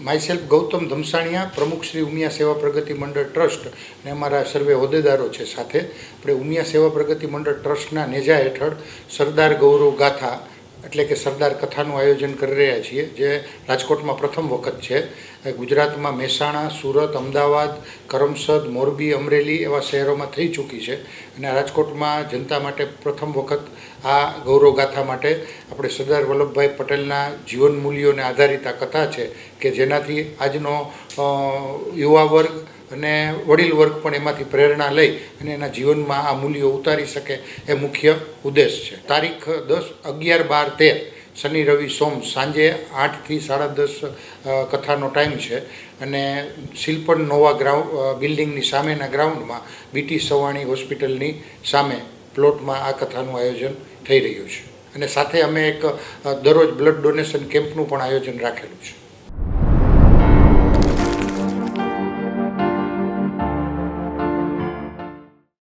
Myself Gautam ધમસાણિયા, પ્રમુખ શ્રી ઉમિયા સેવા પ્રગતિ મંડળ ટ્રસ્ટ અને અમારા સર્વે હોદ્દેદારો છે. સાથે આપણે ઉમિયા સેવા પ્રગતિ મંડળ ટ્રસ્ટના નેજા હેઠળ સરદાર ગૌરવ ગાથા એટલે કે સરદાર કથાનું આયોજન કરી રહ્યા છીએ, જે રાજકોટમાં પ્રથમ વખત છે. ગુજરાતમાં મહેસાણા, સુરત, અમદાવાદ, કરમસદ, મોરબી, અમરેલી એવા શહેરોમાં થઈ ચૂકી છે અને રાજકોટમાં જનતા માટે પ્રથમ વખત આ ગૌરવ ગાથા માટે આપણે સરદાર વલ્લભભાઈ પટેલના જીવન મૂલ્યોને આધારિત આ કથા છે કે જેનાથી આજનો યુવા વર્ગ અને વડીલ વર્ગ પણ એમાંથી પ્રેરણા લઈ અને એના જીવનમાં આ મૂલ્યો ઉતારી શકે એ મુખ્ય ઉદ્દેશ છે. તારીખ 10, 11, 12, 13 શનિ, રવિ, સોમ સાંજે 8 થી 10:30 કથાનો ટાઈમ છે અને શિલ્પન નોવા બિલ્ડિંગની સામેના ગ્રાઉન્ડમાં બીટી સવાણી હોસ્પિટલની સામે પ્લોટમાં આ કથાનું આયોજન થઈ રહ્યું છે અને સાથે અમે એક દરરોજ બ્લડ ડોનેશન કેમ્પનું પણ આયોજન રાખેલું છે.